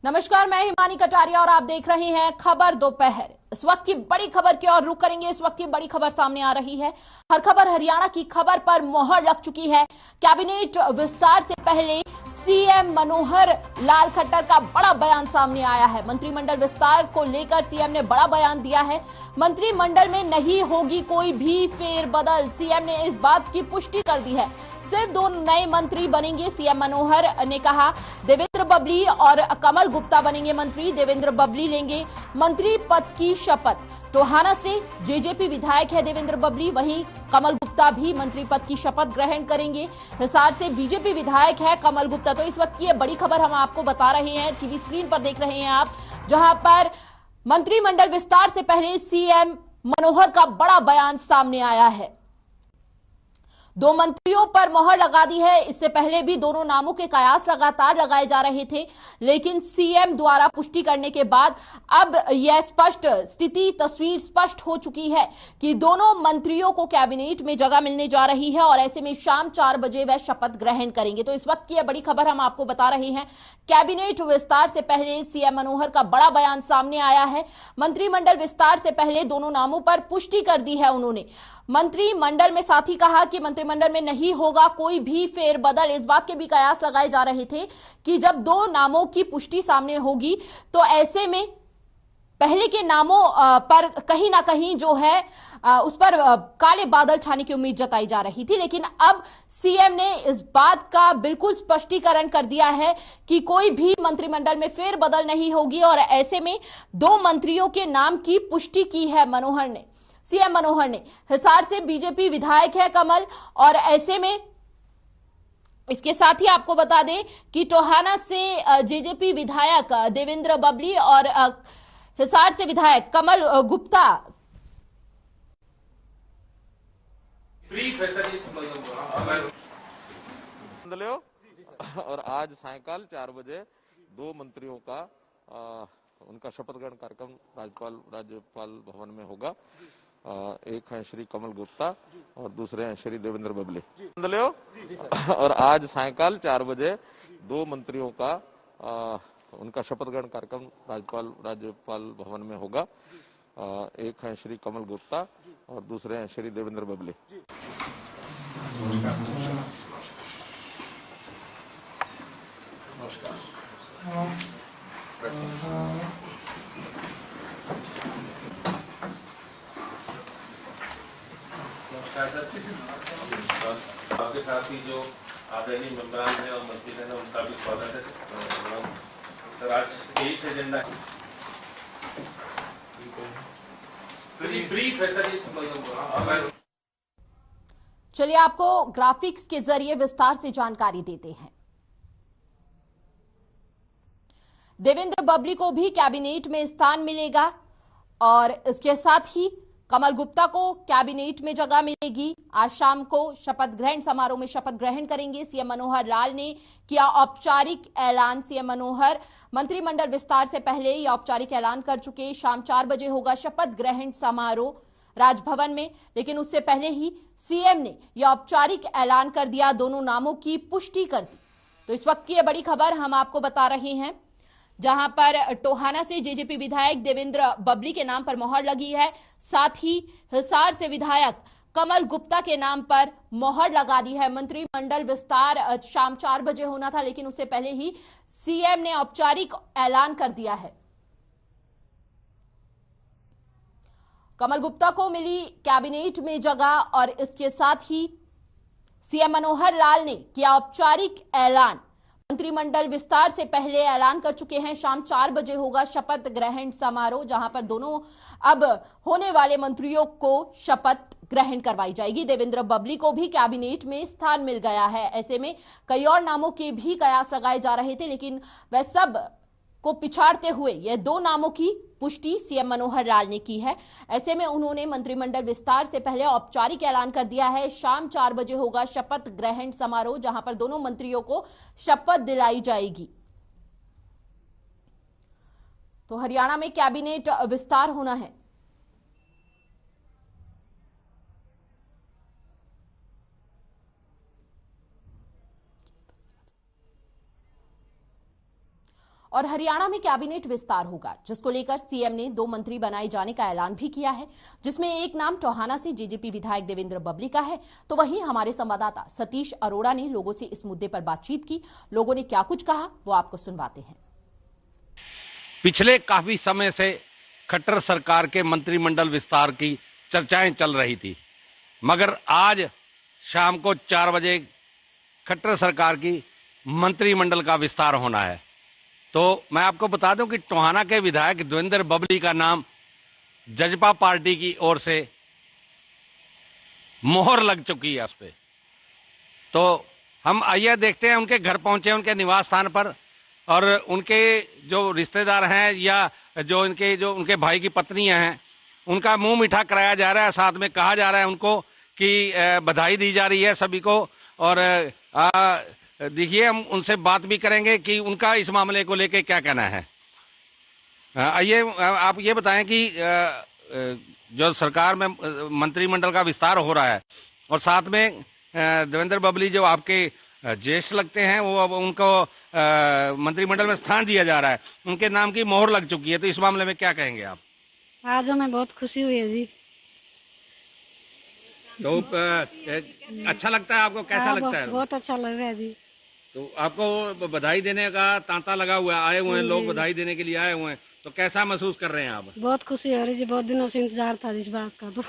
नमस्कार, मैं हिमानी कटारिया और आप देख रहे हैं खबर दोपहर। इस वक्त की बड़ी खबर की ओर रुख करेंगे। इस वक्त की बड़ी खबर सामने आ रही है। हर खबर हरियाणा की खबर पर मोहर लग चुकी है। कैबिनेट विस्तार से पहले सीएम मनोहर लाल खट्टर का बड़ा बयान सामने आया है। मंत्रिमंडल विस्तार को लेकर सीएम ने बड़ा बयान दिया है। मंत्रिमंडल में नहीं होगी कोई भी फेरबदल, सीएम ने इस बात की पुष्टि कर दी है। सिर्फ 2 नए मंत्री बनेंगे, सीएम मनोहर ने कहा। देवेंद्र बबली और कमल गुप्ता बनेंगे मंत्री। देवेंद्र बबली लेंगे मंत्री पद की शपथ। टोहाना से जेजेपी विधायक है देवेंद्र बबली, वहीं कमल गुप्ता भी मंत्री पद की शपथ ग्रहण करेंगे। हिसार से बीजेपी विधायक है कमल गुप्ता। तो इस वक्त की बड़ी खबर हम आपको बता रहे हैं, टीवी स्क्रीन पर देख रहे हैं आप, जहां पर मंत्रिमंडल विस्तार से पहले सीएम मनोहर का बड़ा बयान सामने आया है। 2 मंत्रियों पर मोहर लगा दी है। इससे पहले भी दोनों नामों के कयास लगातार लगाए जा रहे थे, लेकिन सीएम द्वारा पुष्टि करने के बाद अब यह स्थिति तस्वीर स्पष्ट हो चुकी है कि दोनों मंत्रियों को कैबिनेट में जगह मिलने जा रही है और ऐसे में शाम 4 बजे वह शपथ ग्रहण करेंगे। तो इस वक्त की यह बड़ी खबर हम आपको बता रहे हैं। कैबिनेट विस्तार से पहले सीएम मनोहर का बड़ा बयान सामने आया है। मंत्रिमंडल विस्तार से पहले दोनों नामों पर पुष्टि कर दी है उन्होंने। मंत्रिमंडल में साथ ही कहा कि मंत्रिमंडल में नहीं होगा कोई भी फेरबदल। इस बात के भी कयास लगाए जा रहे थे कि जब 2 नामों की पुष्टि सामने होगी तो ऐसे में पहले के नामों पर कहीं ना कहीं जो है उस पर काले बादल छाने की उम्मीद जताई जा रही थी, लेकिन अब सीएम ने इस बात का बिल्कुल स्पष्टीकरण कर दिया है कि कोई भी मंत्रिमंडल में फेरबदल नहीं होगी और ऐसे में 2 मंत्रियों के नाम की पुष्टि की है सीएम मनोहर ने। हिसार से बीजेपी विधायक है कमल, और ऐसे में इसके साथ ही आपको बता दें कि टोहाना से जेजेपी विधायक देवेंद्र बबली और हिसार से विधायक कमल गुप्ता और आज सायंकाल 4 बजे 2 मंत्रियों का उनका शपथ ग्रहण कार्यक्रम राज्यपाल भवन में होगा। एक है श्री कमल गुप्ता और दूसरे हैं श्री देवेंद्र बबली। और आज सायंकाल 4 बजे 2 मंत्रियों का उनका शपथ ग्रहण कार्यक्रम राज्यपाल भवन में होगा। एक है श्री कमल गुप्ता और दूसरे हैं श्री देवेंद्र बबली। आपके साथ ही जो आदरणीय मेंबरान है और मंत्री है उनका भी स्वागत है। सर आज 23 एजेंडा ब्रीफ है सर। चलिए आपको ग्राफिक्स के जरिए विस्तार से जानकारी देते हैं। देवेंद्र बबली को भी कैबिनेट में स्थान मिलेगा और इसके साथ ही कमल गुप्ता को कैबिनेट में जगह मिलेगी। आज शाम को शपथ ग्रहण समारोह में शपथ ग्रहण करेंगे। सीएम मनोहर लाल ने किया औपचारिक ऐलान। सीएम मनोहर मंत्रिमंडल विस्तार से पहले ही औपचारिक ऐलान कर चुके। शाम 4 बजे होगा शपथ ग्रहण समारोह राजभवन में, लेकिन उससे पहले ही सीएम ने यह औपचारिक ऐलान कर दिया, दोनों नामों की पुष्टि कर दी। तो इस वक्त की यह बड़ी खबर हम आपको बता रहे हैं, जहां पर टोहाना से जेजेपी विधायक देवेंद्र बबली के नाम पर मोहर लगी है। साथ ही हिसार से विधायक कमल गुप्ता के नाम पर मोहर लगा दी है। मंत्रिमंडल विस्तार शाम 4 बजे होना था, लेकिन उससे पहले ही सीएम ने औपचारिक ऐलान कर दिया है। कमल गुप्ता को मिली कैबिनेट में जगह और इसके साथ ही सीएम मनोहर लाल ने किया औपचारिक ऐलान। मंत्रिमंडल विस्तार से पहले ऐलान कर चुके हैं। शाम 4 बजे होगा शपथ ग्रहण समारोह, जहां पर दोनों अब होने वाले मंत्रियों को शपथ ग्रहण करवाई जाएगी। देवेंद्र बबली को भी कैबिनेट में स्थान मिल गया है। ऐसे में कई और नामों के भी कयास लगाए जा रहे थे, लेकिन वह सब को पिछाड़ते हुए यह 2 नामों की पुष्टि सीएम मनोहर लाल ने की है। ऐसे में उन्होंने मंत्रिमंडल विस्तार से पहले औपचारिक ऐलान कर दिया है। शाम 4 बजे होगा शपथ ग्रहण समारोह, जहां पर दोनों मंत्रियों को शपथ दिलाई जाएगी। तो हरियाणा में कैबिनेट विस्तार होना है। और हरियाणा में कैबिनेट विस्तार होगा, जिसको लेकर सीएम ने 2 मंत्री बनाए जाने का ऐलान भी किया है, जिसमें एक नाम टोहाना से जेजेपी विधायक देवेंद्र बबली का है। तो वहीं हमारे संवाददाता सतीश अरोड़ा ने लोगों से इस मुद्दे पर बातचीत की। लोगों ने क्या कुछ कहा वो आपको सुनवाते हैं। पिछले काफी समय से खट्टर सरकार के मंत्रिमंडल विस्तार की चर्चाएं चल रही थी, मगर आज शाम को 4 बजे खट्टर सरकार की मंत्रिमंडल का विस्तार होना है। तो मैं आपको बता दूं कि टोहाना के विधायक देवेंद्र बबली का नाम जजपा पार्टी की ओर से मोहर लग चुकी है उस पे। तो हम आइए देखते हैं, उनके घर पहुंचे, उनके निवास स्थान पर, और उनके जो रिश्तेदार हैं या जो उनके भाई की पत्नियां हैं, उनका मुंह मीठा कराया जा रहा है। साथ में कहा जा रहा है उनको कि बधाई दी जा रही है सभी को। और देखिए, हम उनसे बात भी करेंगे कि उनका इस मामले को लेके क्या कहना है। आइए, आप ये बताएं कि जो सरकार में मंत्रिमंडल का विस्तार हो रहा है और साथ में देवेंद्र बबली जो आपके ज्येष्ठ लगते हैं, वो अब उनको मंत्रिमंडल में स्थान दिया जा रहा है, उनके नाम की मोहर लग चुकी है। तो इस मामले में क्या कहेंगे आप? आज हमें बहुत खुशी हुई है जी। तो अच्छा लगता है आपको? कैसा लगता है? बहुत अच्छा लग रहा है जी। तो आपको बधाई देने का तांता लगा हुआ है, आए हुए हैं लोग, बधाई देने के लिए आए हुए हैं, तो कैसा महसूस कर रहे हैं आप? बहुत खुशी हो रही जी, बहुत दिनों से इंतजार था इस बात का। तो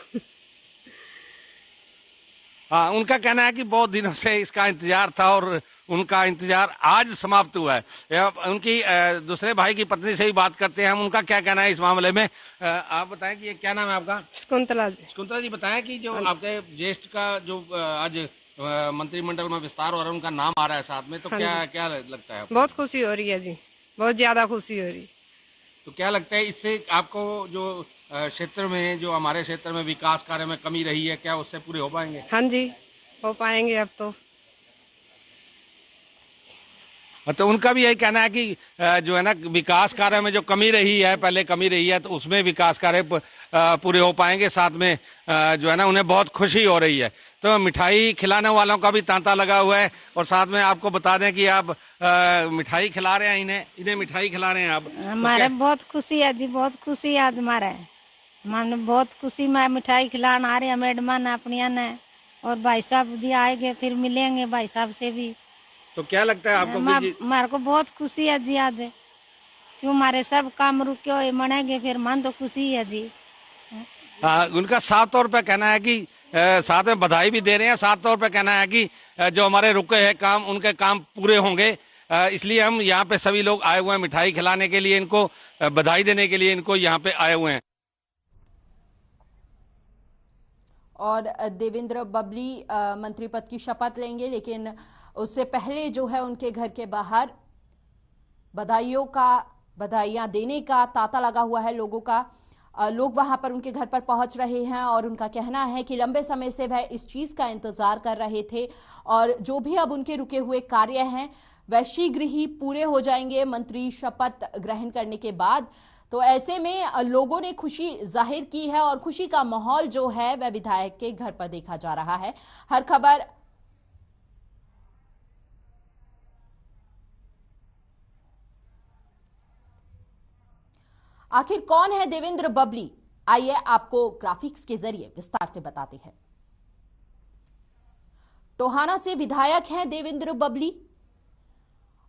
हाँ, उनका कहना है कि बहुत दिनों से इसका इंतजार था और उनका इंतजार आज समाप्त हुआ है। उनकी दूसरे भाई की पत्नी से ही बात करते हैं हम, उनका क्या कहना है इस मामले में। आप बताएं कि ये क्या नाम है आपका? शकुंतला जी। शकुंतला जी, बताएं कि जो आपके ज्येष्ठ का जो आज मंत्रिमंडल में विस्तार हो रहा है, उनका नाम आ रहा है साथ में, तो क्या लगता है आपको? बहुत खुशी हो रही है जी, बहुत ज्यादा खुशी हो रही। तो क्या लगता है इससे आपको जो क्षेत्र में, जो हमारे क्षेत्र में विकास कार्य में कमी रही है, क्या उससे पूरे हो पाएंगे? हाँ जी, हो पाएंगे अब तो। तो उनका भी यही कहना है कि जो है ना, विकास कार्य में जो कमी रही है, पहले कमी रही है, तो उसमें विकास कार्य पूरे हो पाएंगे। साथ में जो है ना, उन्हें बहुत खुशी हो रही है। तो मिठाई खिलाने वालों का भी तांता लगा हुआ है, और साथ में आपको बता दें कि आप मिठाई खिला रहे हैं, इन्हें मिठाई खिला रहे हैं आप। हमारे बहुत खुशी है जी, बहुत खुशी है आज हमारे मन, बहुत खुशी में मिठाई खिलाने आ रहे हैं मैडम ने अपनिया ने, और भाई साहब जी आएंगे, फिर मिलेंगे भाई साहब से भी। तो क्या लगता है आपको? हमारे को बहुत खुशी है जी आज, क्यों हमारे सब काम रुके हुए मनेंगे, फिर मन तो खुशी है जी। उनका साफ तौर पे कहना है कि साथ में बधाई भी दे रहे हैं, साफ तौर पे कहना है कि जो हमारे रुके हैं काम, उनके काम पूरे होंगे, इसलिए हम यहाँ पे सभी लोग आए हुए हैं मिठाई खिलाने के लिए, इनको बधाई देने के लिए इनको यहाँ पे आए हुए हैं। और देवेंद्र बबली मंत्री पद की शपथ लेंगे, लेकिन उससे पहले जो है उनके घर के बाहर बधाइयां देने का तांता लगा हुआ है लोगों का। लोग वहां पर उनके घर पर पहुंच रहे हैं और उनका कहना है कि लंबे समय से वह इस चीज का इंतजार कर रहे थे, और जो भी अब उनके रुके हुए कार्य हैं वह शीघ्र ही पूरे हो जाएंगे मंत्री शपथ ग्रहण करने के बाद। तो ऐसे में लोगों ने खुशी जाहिर की है, और खुशी का माहौल जो है वह विधायक के घर पर देखा जा रहा है। हर खबर आखिर कौन है देवेंद्र बबली, आइए आपको ग्राफिक्स के जरिए विस्तार से बताते हैं। टोहाना से विधायक हैं देवेंद्र बबली,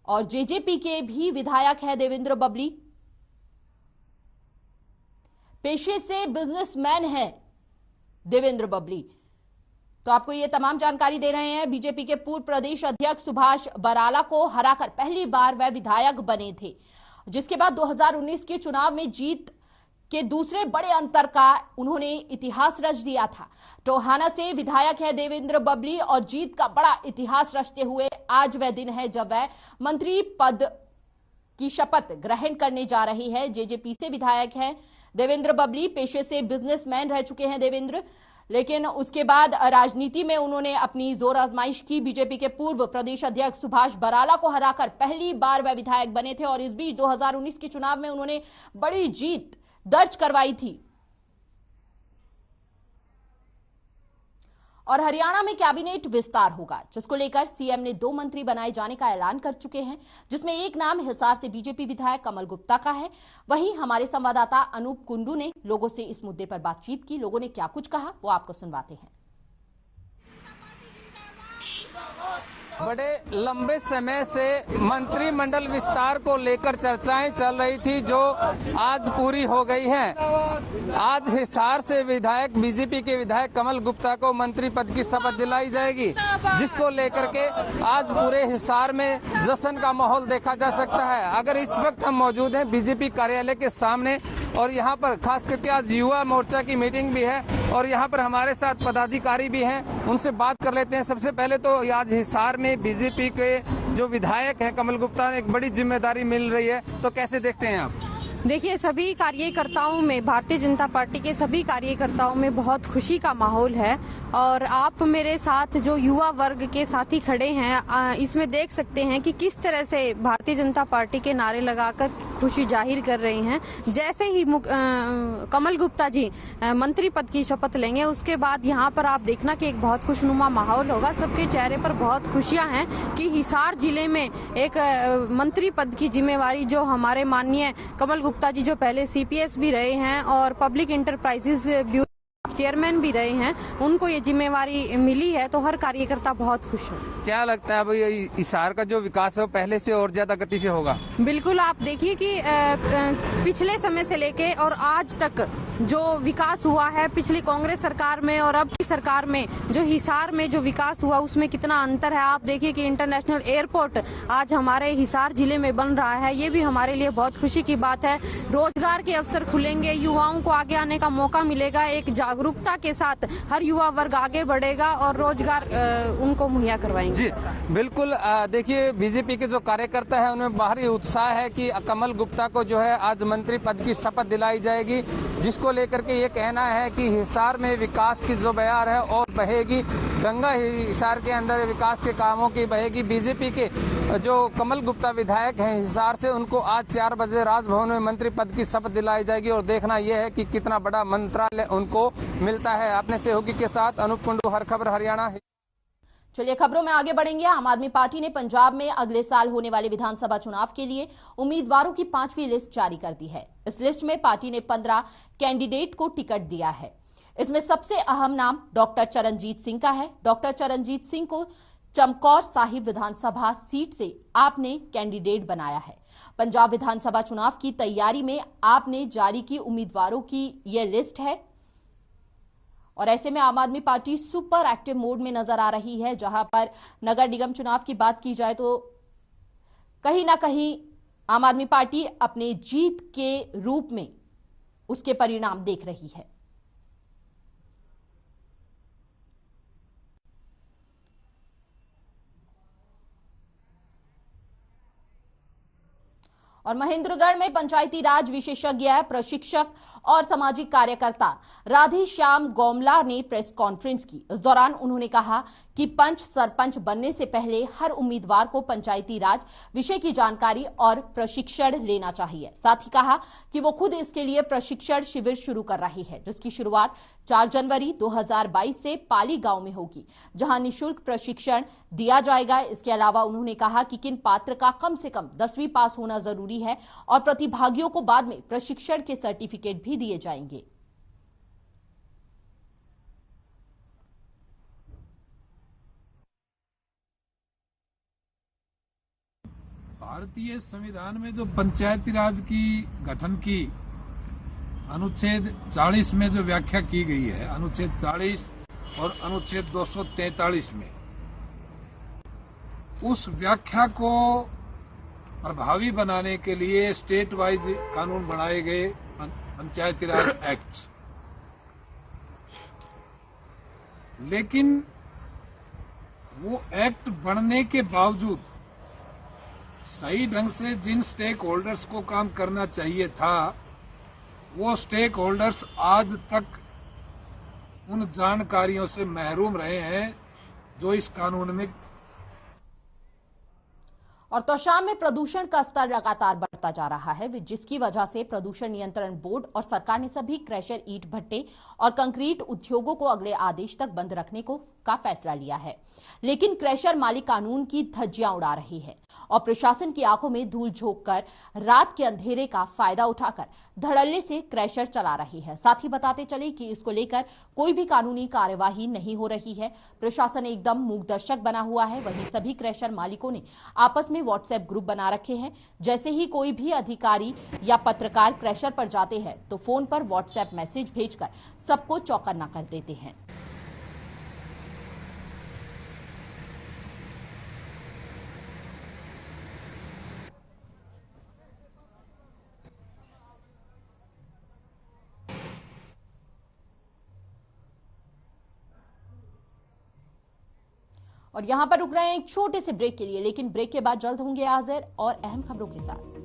और जेजेपी के भी विधायक हैं देवेंद्र बबली। पेशे से बिजनेसमैन हैं देवेंद्र बबली। तो आपको ये तमाम जानकारी दे रहे हैं। बीजेपी के पूर्व प्रदेश अध्यक्ष सुभाष बराला को हराकर पहली बार वह विधायक बने थे, जिसके बाद 2019 के चुनाव में जीत के दूसरे बड़े अंतर का उन्होंने इतिहास रच दिया था। टोहाना से विधायक है देवेंद्र बबली, और जीत का बड़ा इतिहास रचते हुए आज वह दिन है जब वह मंत्री पद की शपथ ग्रहण करने जा रही है। जेजेपी से विधायक है देवेंद्र बबली। पेशे से बिजनेसमैन रह चुके हैं देवेंद्र, लेकिन उसके बाद राजनीति में उन्होंने अपनी जोर आजमाइश की। बीजेपी के पूर्व प्रदेश अध्यक्ष सुभाष बराला को हराकर पहली बार वह विधायक बने थे, और इस बीच 2019 के चुनाव में उन्होंने बड़ी जीत दर्ज करवाई थी। और हरियाणा में कैबिनेट विस्तार होगा, जिसको लेकर सीएम ने 2 मंत्री बनाए जाने का ऐलान कर चुके हैं, जिसमें एक नाम हिसार से बीजेपी विधायक कमल गुप्ता का है। वहीं हमारे संवाददाता अनूप कुंडू ने लोगों से इस मुद्दे पर बातचीत की। लोगों ने क्या कुछ कहा वो आपको सुनवाते हैं। बड़े लंबे समय से मंत्रिमंडल विस्तार को लेकर चर्चाएं चल रही थी, जो आज पूरी हो गई हैं। आज हिसार से विधायक बीजेपी के विधायक कमल गुप्ता को मंत्री पद की शपथ दिलाई जाएगी, जिसको लेकर के आज पूरे हिसार में जश्न का माहौल देखा जा सकता है। अगर इस वक्त हम मौजूद हैं बीजेपी कार्यालय के सामने, और यहाँ पर खास करके आज युवा मोर्चा की मीटिंग भी है और यहाँ पर हमारे साथ पदाधिकारी भी हैं, उनसे बात कर लेते हैं। सबसे पहले तो आज हिसार में बीजेपी के जो विधायक हैं कमल गुप्ता ने एक बड़ी जिम्मेदारी मिल रही है, तो कैसे देखते हैं आप? देखिए, सभी कार्यकर्ताओं में, भारतीय जनता पार्टी के सभी कार्यकर्ताओं में बहुत खुशी का माहौल है। और आप मेरे साथ जो युवा वर्ग के साथी खड़े हैं, इसमें देख सकते हैं कि किस तरह से भारतीय जनता पार्टी के नारे लगाकर खुशी जाहिर कर रहे हैं। जैसे ही कमल गुप्ता जी मंत्री पद की शपथ लेंगे, उसके बाद यहाँ पर आप देखना कि एक बहुत खुशनुमा माहौल होगा। सबके चेहरे पर बहुत खुशियां हैं कि हिसार जिले में एक मंत्री पद की जिम्मेवारी जो हमारे माननीय कमल गुप्ता जी, जो पहले सीपीएस भी रहे हैं और पब्लिक इंटरप्राइजेज ब्यूरो चेयरमैन भी रहे हैं, उनको ये जिम्मेवारी मिली है, तो हर कार्यकर्ता बहुत खुश है। क्या लगता है भाई, हिसार का जो विकास है वो पहले से और ज्यादा गति से होगा? बिल्कुल, आप देखिए कि पिछले समय से लेके और आज तक जो विकास हुआ है पिछली कांग्रेस सरकार में और अब की सरकार में, जो हिसार में जो विकास हुआ उसमें कितना अंतर है। आप देखिए कि इंटरनेशनल एयरपोर्ट आज हमारे हिसार जिले में बन रहा है, ये भी हमारे लिए बहुत खुशी की बात है। रोजगार के अवसर खुलेंगे, युवाओं को आगे आने का मौका मिलेगा। एक जागरूकता के साथ हर युवा वर्ग आगे बढ़ेगा और रोजगार उनको मुहैया करवाएंगे। जी बिल्कुल, देखिए बीजेपी के जो कार्यकर्ता है उनमें बाहरी उत्साह है कि कमल गुप्ता को जो है आज मंत्री पद की शपथ दिलाई जाएगी, जिसको लेकर के ये कहना है कि हिसार में विकास की जो बयार है और बहेगी, गंगा हिसार के अंदर विकास के कामों की बहेगी। बीजेपी के जो कमल गुप्ता विधायक हैं हिसार से, उनको आज 4 बजे राजभवन में मंत्री पद की शपथ दिलाई जाएगी और देखना यह है कि कितना बड़ा मंत्रालय उनको मिलता है। अपने सहयोगी के साथ अनूप कुंडू, हर खबर हरियाणा। चलिए खबरों में आगे बढ़ेंगे। आम आदमी पार्टी ने पंजाब में अगले साल होने वाले विधानसभा चुनाव के लिए उम्मीदवारों की 5वीं लिस्ट जारी कर दी है। इस लिस्ट में पार्टी ने 15 कैंडिडेट को टिकट दिया है। इसमें सबसे अहम नाम डॉक्टर चरणजीत सिंह का है। डॉक्टर चरणजीत सिंह को चमकौर साहिब विधानसभा सीट से आपने कैंडिडेट बनाया है। पंजाब विधानसभा चुनाव की तैयारी में आपने जारी की उम्मीदवारों की यह लिस्ट है और ऐसे में आम आदमी पार्टी सुपर एक्टिव मोड में नजर आ रही है। जहां पर नगर निगम चुनाव की बात की जाए तो कहीं ना कहीं आम आदमी पार्टी अपने जीत के रूप में उसके परिणाम देख रही है। और महेंद्रगढ़ में पंचायती राज विशेषज्ञ, प्रशिक्षक और सामाजिक कार्यकर्ता राधे श्याम गोमला ने प्रेस कॉन्फ्रेंस की। इस दौरान उन्होंने कहा कि पंच सरपंच बनने से पहले हर उम्मीदवार को पंचायती राज विषय की जानकारी और प्रशिक्षण लेना चाहिए। साथ ही कहा कि वो खुद इसके लिए प्रशिक्षण शिविर शुरू कर रही है, जिसकी शुरुआत 4 जनवरी 2022 से पाली गांव में होगी, जहां निःशुल्क प्रशिक्षण दिया जाएगा। इसके अलावा उन्होंने कहा कि किन पात्र का कम से कम 10वीं पास होना जरूरी है और प्रतिभागियों को बाद में प्रशिक्षण के सर्टिफिकेट भी दिए जाएंगे। भारतीय संविधान में जो पंचायती राज की गठन की अनुच्छेद 40 में जो व्याख्या की गई है, अनुच्छेद 40 और अनुच्छेद 243 में, उस व्याख्या को प्रभावी बनाने के लिए स्टेट वाइज कानून बनाए गए पंचायती राज एक्ट। लेकिन वो एक्ट बनने के बावजूद सही ढंग से जिन स्टेक होल्डर्स को काम करना चाहिए था, वो स्टेक होल्डर्स आज तक उन जानकारियों से महरूम रहे हैं जो इस कानून में। और तोशाम में प्रदूषण का स्तर लगातार बढ़ता जा रहा है, जिसकी वजह से प्रदूषण नियंत्रण बोर्ड और सरकार ने सभी क्रैशर, ईंट भट्टे और कंक्रीट उद्योगों को अगले आदेश तक बंद रखने को का फैसला लिया है, लेकिन क्रशर मालिक कानून की धज्जियां उड़ा रही है और प्रशासन की आंखों में धूल झोंक कर रात के अंधेरे का फायदा उठाकर धड़ल्ले से क्रशर चला रही है। साथ ही बताते चले कि इसको लेकर कोई भी कानूनी कार्यवाही नहीं हो रही है। प्रशासन एकदम मूकदर्शक बना हुआ है। वहीं सभी क्रशर मालिकों ने आपस में व्हाट्सएप ग्रुप बना रखे हैं। जैसे ही कोई भी अधिकारी या पत्रकार क्रशर पर जाते हैं तो फोन पर व्हाट्सएप मैसेज भेजकर सबको चौकन्ना कर देते हैं। और यहां पर रुक रहे हैं एक छोटे से ब्रेक के लिए, लेकिन ब्रेक के बाद जल्द होंगे हाजिर और अहम खबरों के साथ।